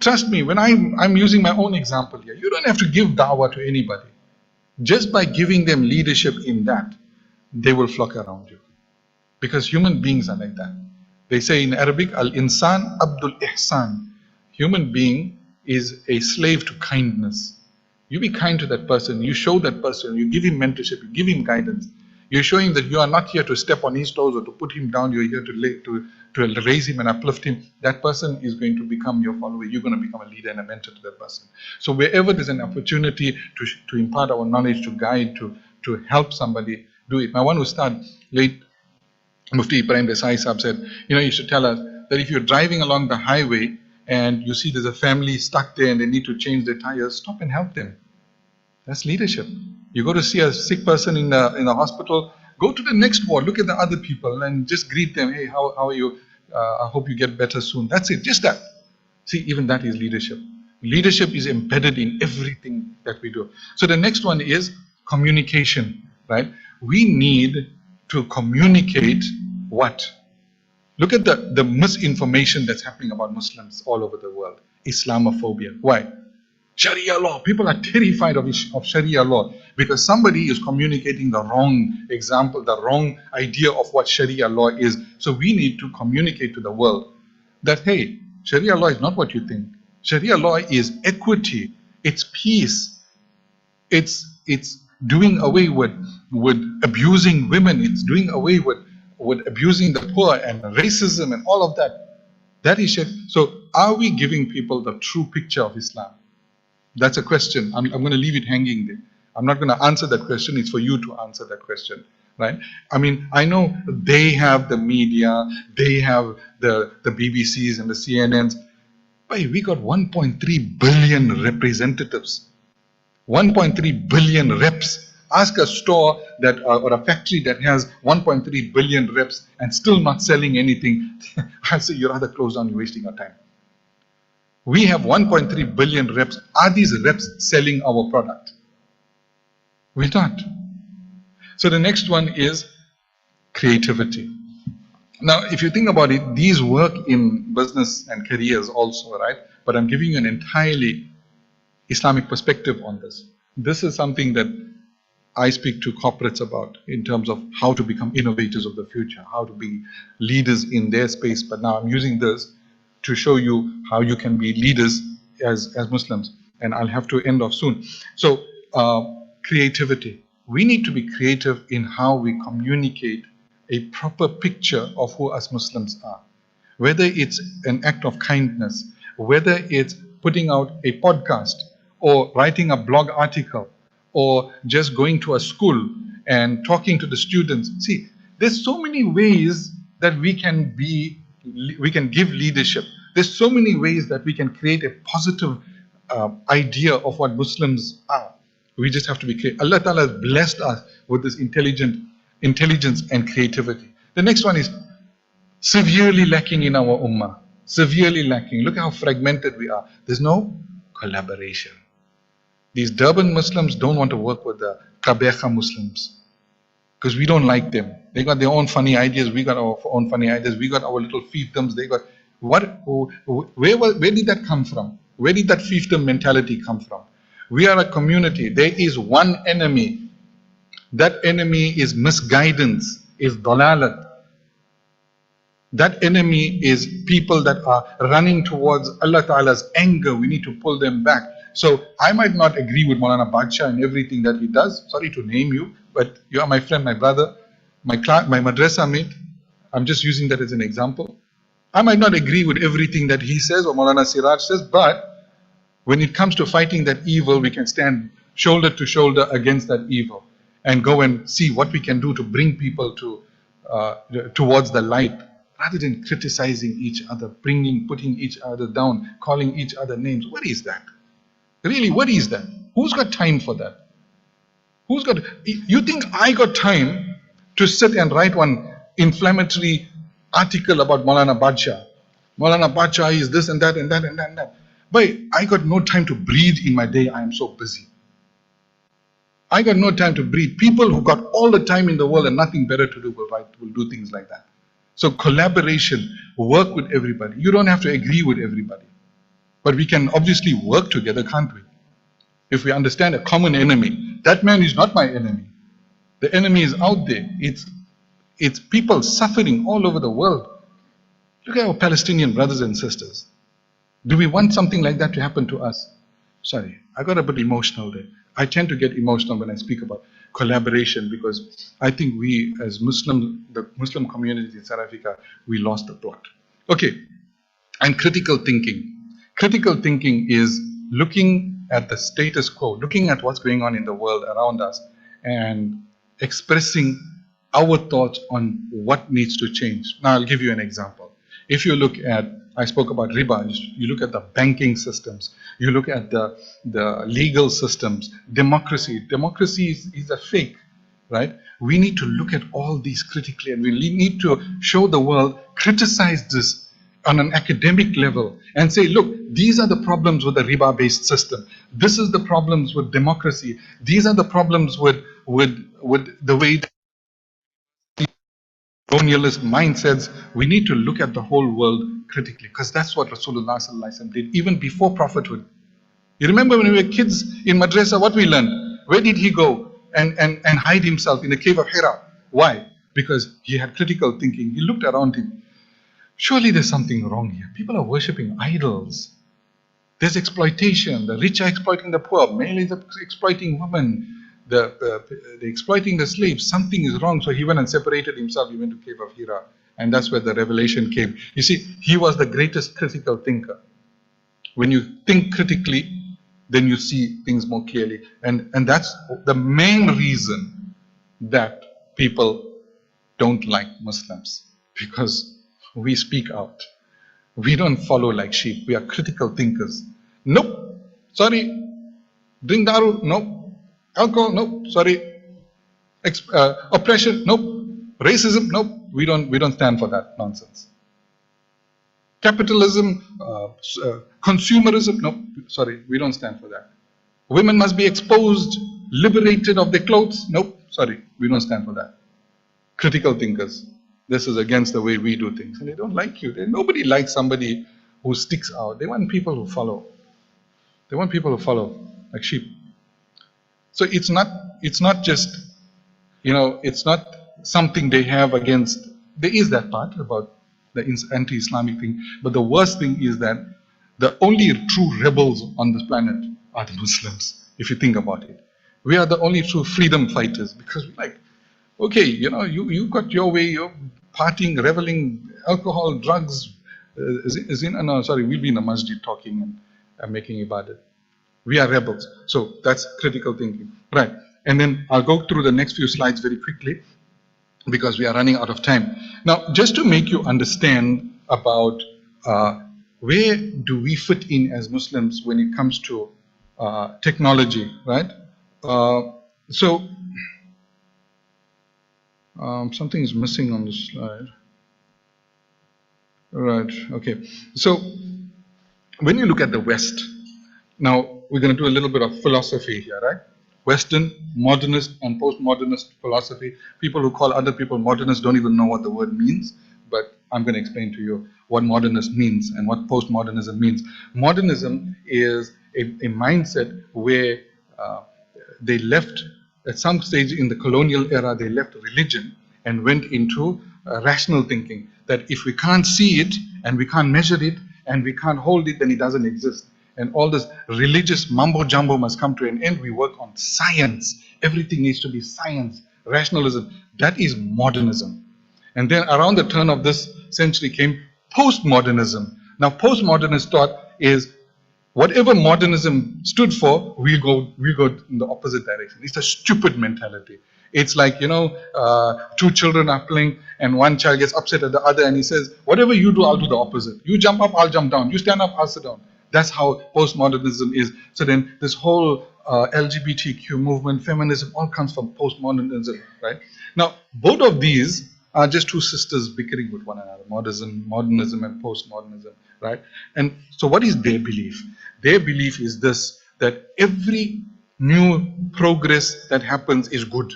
Trust me, when I'm using my own example here, you don't have to give da'wah to anybody. Just by giving them leadership in that, they will flock around you. Because human beings are like that. They say in Arabic, Al-insan abdul ihsan. Human being is a slave to kindness. You be kind to that person, you show that person, you give him mentorship, you give him guidance. You're showing that you are not here to step on his toes or to put him down, you're here to raise him and uplift him. That person is going to become your follower. You're going to become a leader and a mentor to that person. So wherever there's an opportunity to impart our knowledge, to guide, to help somebody, do it. My one Ustad, late Mufti Ibrahim Desai Sahab said, he used to tell us that if you're driving along the highway and you see there's a family stuck there and they need to change their tires, stop and help them. That's leadership. You go to see a sick person in the hospital, go to the next ward, look at the other people and just greet them. Hey, how are you? I hope you get better soon. That's it, just that. See, even that is leadership. Leadership is embedded in everything that we do. So the next one is communication, right? We need to communicate what? Look at the misinformation that's happening about Muslims all over the world. Islamophobia. Why? Sharia law. People are terrified of Sharia law because somebody is communicating the wrong example, the wrong idea of what Sharia law is. So we need to communicate to the world that, hey, Sharia law is not what you think. Sharia law is equity, it's peace, it's doing away with abusing women, it's doing away with abusing the poor and racism and all of that. That is Sharia. So are we giving people the true picture of Islam? That's a question. I'm going to leave it hanging there. I'm not going to answer that question. It's for you to answer that question, right? I mean, I know they have the media, they have the BBCs and the CNNs. But we got 1.3 billion representatives, 1.3 billion reps. Ask a store that or a factory that has 1.3 billion reps and still not selling anything. I'll say you're rather close down, you're wasting your time. We have 1.3 billion reps. Are these reps selling our product? We're not. So the next one is creativity. Now, if you think about it, these work in business and careers also, right? But I'm giving you an entirely Islamic perspective on this. This is something that I speak to corporates about in terms of how to become innovators of the future, how to be leaders in their space. But now I'm using this to show you how you can be leaders as Muslims. And I'll have to end off soon. So creativity. We need to be creative in how we communicate a proper picture of who us Muslims are. Whether it's an act of kindness, whether it's putting out a podcast or writing a blog article or just going to a school and talking to the students. See, there's so many ways that we can give leadership. There's so many ways that we can create a positive idea of what Muslims are. We just have to be creative. Allah Ta'ala has blessed us with this intelligence and creativity. The next one is severely lacking in our ummah. Severely lacking. Look how fragmented we are. There's no collaboration. These Durban Muslims don't want to work with the Kabecha Muslims because we don't like them. They got their own funny ideas. We got our own funny ideas. We got our little fiefdoms. They got where did that come from? Where did that fiefdom mentality come from? We are a community. There is one enemy. That enemy is misguidance, is dalalat. That enemy is people that are running towards Allah Ta'ala's anger. We need to pull them back. So I might not agree with Moulana Badshah and everything that he does. Sorry to name you, but you are my friend, my brother, my madrasa mate. I'm just using that as an example. I might not agree with everything that he says or Moulana Siraj says, but when it comes to fighting that evil, we can stand shoulder to shoulder against that evil and go and see what we can do to bring people towards the light, rather than criticizing each other, putting each other down, calling each other names. What is that? Really, what is that? Who's got time for that? You think I got time to sit and write one inflammatory article about Moulana Badshah? Moulana Badshah is this and that and that and that and that. But I got no time to breathe in my day. I am so busy. I got no time to breathe. People who got all the time in the world and nothing better to do will do things like that. So collaboration, work with everybody. You don't have to agree with everybody. But we can obviously work together, can't we? If we understand a common enemy, that man is not my enemy. The enemy is out there. It's people suffering all over the world. Look at our Palestinian brothers and sisters. Do we want something like that to happen to us? Sorry, I got a bit emotional there. I tend to get emotional when I speak about collaboration because I think we as Muslims, the Muslim community in South Africa, we lost the plot. Okay, and critical thinking. Critical thinking is looking at the status quo, looking at what's going on in the world around us and expressing our thoughts on what needs to change. Now I'll give you an example. If you look at, I spoke about riba, you look at the banking systems, you look at the legal systems, democracy. Democracy is a fake, right? We need to look at all these critically and we need to show the world, criticize this on an academic level and say, look, these are the problems with the riba-based system. This is the problems with democracy. These are the problems with the way colonialist mindsets. We need to look at the whole world critically because that's what Rasulullah ﷺ did even before prophethood. You remember when we were kids in madrasa, what we learned? Where did he go and hide himself in the cave of Hira? Why? Because he had critical thinking. He looked around him. Surely there's something wrong here. People are worshipping idols. There's exploitation. The rich are exploiting the poor. Male is exploiting women. They're exploiting the slaves. Something is wrong. So he went and separated himself. He went to cave of Hira. And that's where the revelation came. You see, he was the greatest critical thinker. When you think critically, then you see things more clearly. And that's the main reason that people don't like Muslims. Because we speak out. We don't follow like sheep. We are critical thinkers. Nope. Sorry. Drink daru. Nope. Alcohol. Nope. Sorry. Oppression. Nope. Racism. Nope. We don't stand for that nonsense. Capitalism. Consumerism. Nope. Sorry. We don't stand for that. Women must be exposed, liberated of their clothes. Nope. Sorry. We don't stand for that. Critical thinkers. This is against the way we do things. And they don't like you. Nobody likes somebody who sticks out. They want people who follow. They want people who follow, like sheep. So it's not just, it's not something they have against. There is that part about the anti-Islamic thing. But the worst thing is that the only true rebels on this planet are the Muslims, if you think about it. We are the only true freedom fighters because we're like, okay, you got your way, you're partying, reveling, alcohol, drugs. We'll be in the masjid talking and making ibadat. We are rebels. So that's critical thinking. Right. And then I'll go through the next few slides very quickly because we are running out of time. Now, just to make you understand about where do we fit in as Muslims when it comes to technology, right? Something is missing on the slide. Right, okay. So, when you look at the West, now we're going to do a little bit of philosophy here, right? Western, modernist, and postmodernist philosophy. People who call other people modernists don't even know what the word means, but I'm going to explain to you what modernist means and what postmodernism means. Modernism is a mindset where they left, at some stage in the colonial era, they left religion and went into rational thinking. That if we can't see it, and we can't measure it, and we can't hold it, then it doesn't exist. And all this religious mumbo-jumbo must come to an end. We work on science. Everything needs to be science, rationalism. That is modernism. And then around the turn of this century came postmodernism. Now, postmodernist thought is, whatever modernism stood for, we'll go in the opposite direction. It's a stupid mentality. It's like, two children are playing and one child gets upset at the other and he says, whatever you do, I'll do the opposite. You jump up, I'll jump down. You stand up, I'll sit down. That's how postmodernism is. So then this whole LGBTQ movement, feminism, all comes from postmodernism, right? Now, both of these are just two sisters bickering with one another, modernism and postmodernism, right? And so what is their belief? Their belief is this, that every new progress that happens is good.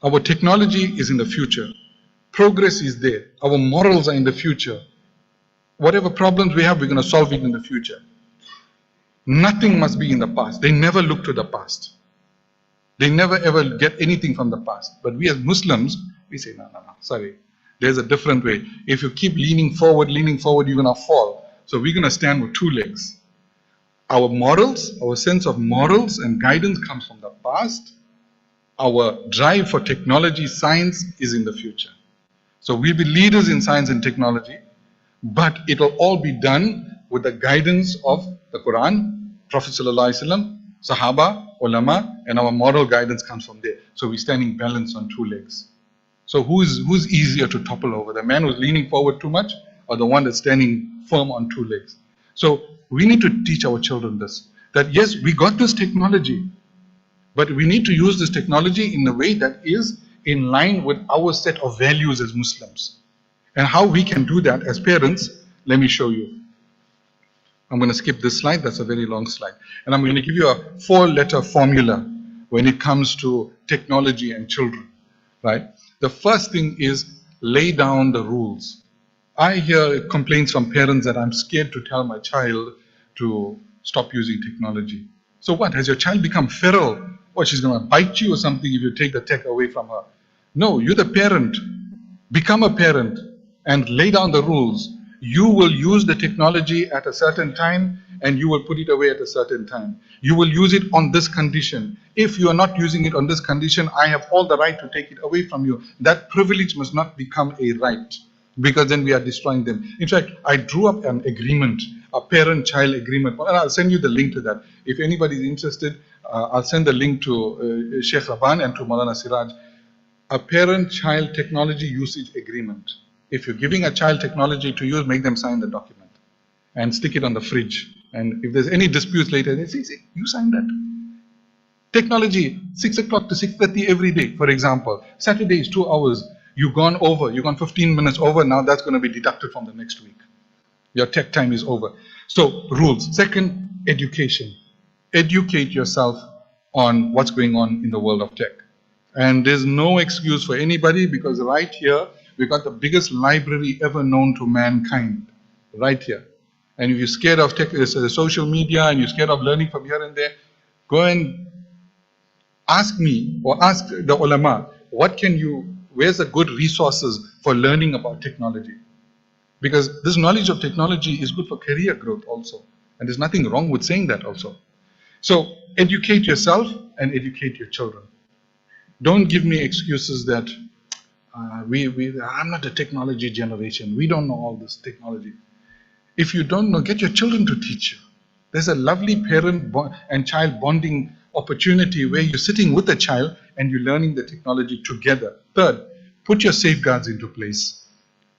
Our technology is in the future. Progress is there. Our morals are in the future. Whatever problems we have, we're going to solve it in the future. Nothing must be in the past. They never look to the past. They never ever get anything from the past. But we as Muslims, we say, no, sorry. There's a different way. If you keep leaning forward, you're going to fall. So we're going to stand with two legs. Our morals, our sense of morals and guidance comes from the past. Our drive for technology, science is in the future. So we'll be leaders in science and technology, but it'll all be done with the guidance of the Quran, Prophet ﷺ, Sahaba, Ulama, and our moral guidance comes from there. So we're standing balanced on two legs. So who's easier to topple over? The man who's leaning forward too much, or the one that's standing firm on two legs? So we need to teach our children this, that yes, we got this technology, but we need to use this technology in a way that is in line with our set of values as Muslims. And how we can do that as parents, let me show you. I'm going to skip this slide, that's a very long slide. And I'm going to give you a 4-letter formula when it comes to technology and children, right? The first thing is lay down the rules. I hear complaints from parents that I'm scared to tell my child to stop using technology. So what, has your child become feral? Or she's going to bite you or something if you take the tech away from her? No, you're the parent. Become a parent and lay down the rules. You will use the technology at a certain time and you will put it away at a certain time. You will use it on this condition. If you are not using it on this condition, I have all the right to take it away from you. That privilege must not become a right, because then we are destroying them. In fact, I drew up an agreement, a parent-child agreement, and I'll send you the link to that. If anybody is interested, I'll send the link to Sheikh Rabban and to Moulana Siraj. A parent-child technology usage agreement. If you're giving a child technology to use, make them sign the document and stick it on the fridge. And if there's any disputes later, they say, you signed that. Technology, 6 o'clock to 6:30 every day, for example. Saturday is 2 hours. You've gone 15 minutes over, now that's going to be deducted from the next week. Your tech time is over. So, rules. Second, education. Educate yourself on what's going on in the world of tech. And there's no excuse for anybody, because right here, we've got the biggest library ever known to mankind. Right here. And if you're scared of tech, social media, and you're scared of learning from here and there, go and ask me or ask the ulama, where's the good resources for learning about technology? Because this knowledge of technology is good for career growth also. And there's nothing wrong with saying that also. So educate yourself and educate your children. Don't give me excuses that I'm not a technology generation. We don't know all this technology. If you don't know, get your children to teach you. There's a lovely parent and child bonding opportunity where you're sitting with the child and you're learning the technology together. Third, put your safeguards into place.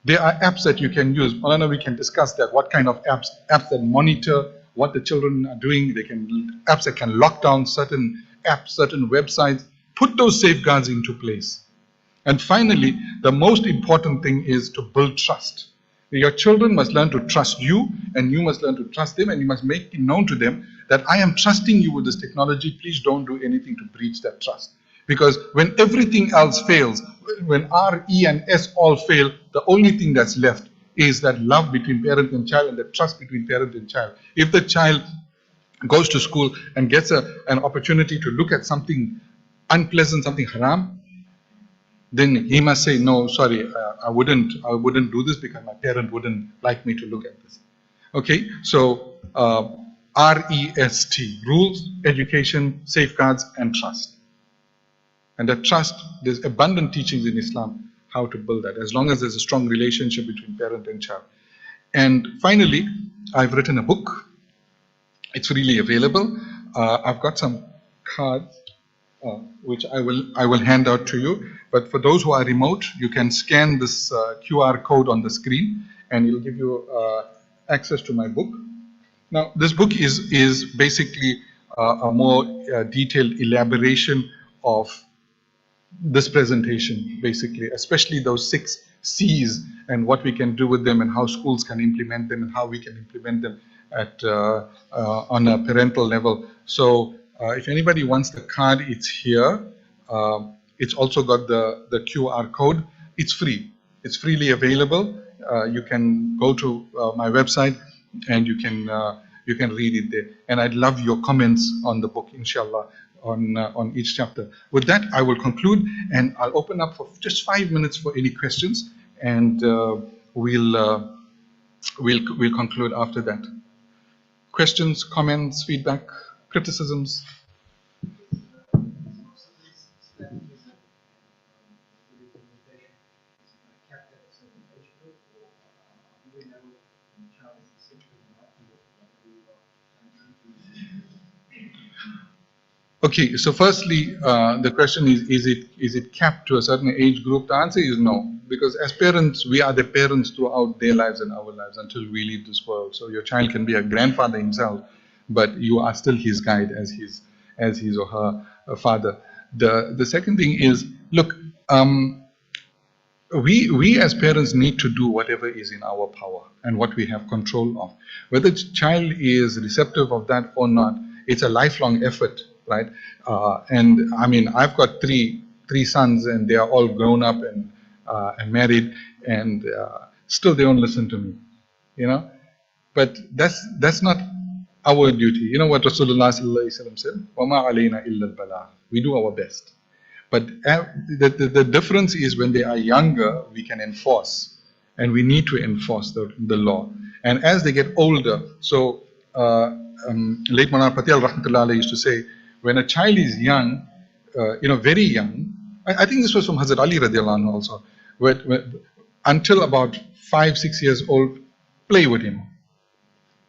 There are apps that you can use. Moulana, we can discuss that. What kind of apps? Apps that monitor what the children are doing. Apps that can lock down certain apps, certain websites. Put those safeguards into place. And finally, the most important thing is to build trust. Your children must learn to trust you, and you must learn to trust them, and you must make it known to them that I am trusting you with this technology. Please don't do anything to breach that trust. Because when everything else fails, when R, E, and S all fail, the only thing that's left is that love between parent and child and the trust between parent and child. If the child goes to school and gets an opportunity to look at something unpleasant, something haram, then he must say, no, sorry, I wouldn't do this because my parent wouldn't like me to look at this. Okay, so REST, rules, education, safeguards, and trust. And that trust, there's abundant teachings in Islam how to build that, as long as there's a strong relationship between parent and child. And finally, I've written a book. It's freely available. I've got some cards which I will hand out to you. But for those who are remote, you can scan this QR code on the screen, and it'll give you access to my book. Now, this book is basically a more detailed elaboration of this presentation, basically, especially those 6 C's and what we can do with them and how schools can implement them and how we can implement them at on a parental level. So If anybody wants the card, it's here. It's also got the QR code. It's free. It's freely available. You can go to my website and you can read it there. And I'd love your comments on the book, inshallah, on each chapter. With that, I will conclude and I'll open up for just 5 minutes for any questions, and we'll conclude after that. Questions, comments, feedback, criticisms? Okay, so firstly, the question is it capped to a certain age group? The answer is no, because as parents, we are the parents throughout their lives and our lives until we leave this world. So your child can be a grandfather himself, but you are still his guide as his or her father. The second thing is, look, we as parents need to do whatever is in our power and what we have control of. Whether the child is receptive of that or not, it's a lifelong effort, right? And I mean, I've got three sons, and they are all grown up and married, and still they don't listen to me, you know. But that's not our duty. You know what Rasulullah sallallahu alaihi wasallam said? وَمَا عَلَيْنَا إِلَّا الْبَلَاغُ. We do our best. But the difference is when they are younger, we can enforce, and we need to enforce the law. And as they get older, so late Moulana Patel rahmatullah alayhi used to say, when a child is young, very young, I think this was from Hazrat Ali radiallahu anhu also, until about 5-6 years old, play with him.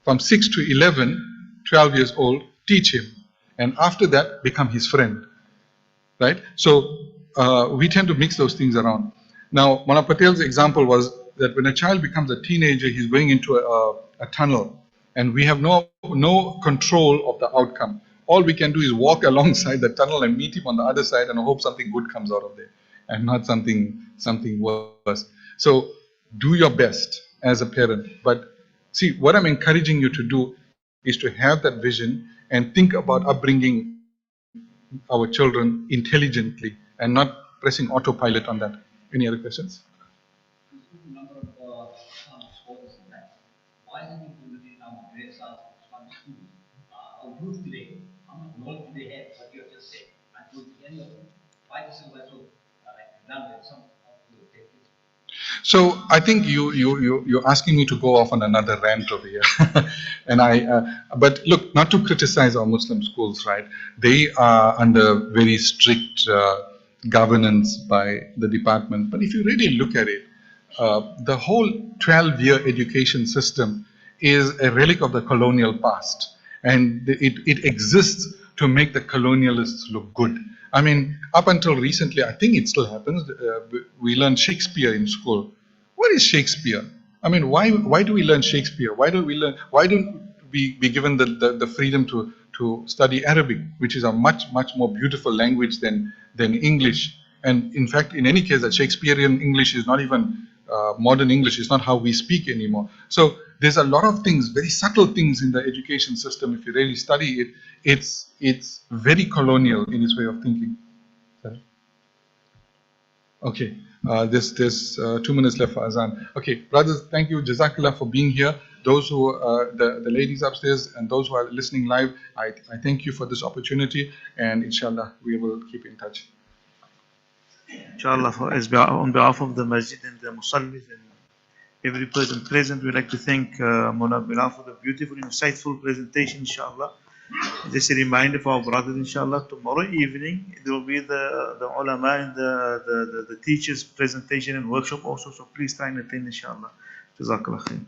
From 6 to 11, 12 years old, teach him. And after that, become his friend. Right? So we tend to mix those things around. Now, Moulana Patel's example was that when a child becomes a teenager, he's going into a tunnel, and we have no control of the outcome. All we can do is walk alongside the tunnel and meet him on the other side and hope something good comes out of there, and not something worse. So do your best as a parent. But see, what I'm encouraging you to do is to have that vision and think about upbringing our children intelligently and not pressing autopilot on that. Any other questions? Number of scholars in that. Why is it included in our grades of Islamic schools? Our youth today, how much knowledge do they have? What you have just said, and towards the end of it, why this is so redundant? Some of the take it. So I think you're asking me to go off on another rant over here, and but look, not to criticize our Muslim schools, right? They are under very strict governance by the department. But if you really look at it, the whole 12-year education system is a relic of the colonial past, and it exists to make the colonialists look good. I mean, up until recently, I think it still happens. We learn Shakespeare in school. What is Shakespeare? I mean, why do we learn Shakespeare? Why don't we be given the freedom to study Arabic, which is a much more beautiful language than English? And in fact, in any case, that Shakespearean English is not even modern English. It's not how we speak anymore. So there's a lot of things, very subtle things in the education system. If you really study it, it's very colonial in its way of thinking. Sorry. Okay, there's 2 minutes left for Azan. Okay, brothers, thank you, Jazakallah, for being here. Those who, the ladies upstairs and those who are listening live, I thank you for this opportunity, and inshallah, we will keep in touch. Inshallah, on behalf of the masjid and the musallis and every person present, we'd like to thank Moulana Bilal for the beautiful, insightful presentation, inshallah. Just a reminder for our brothers, inshallah, tomorrow evening there will be the ulama and the teachers presentation and workshop also, so please try and attend, inshallah. Jazakallah khair.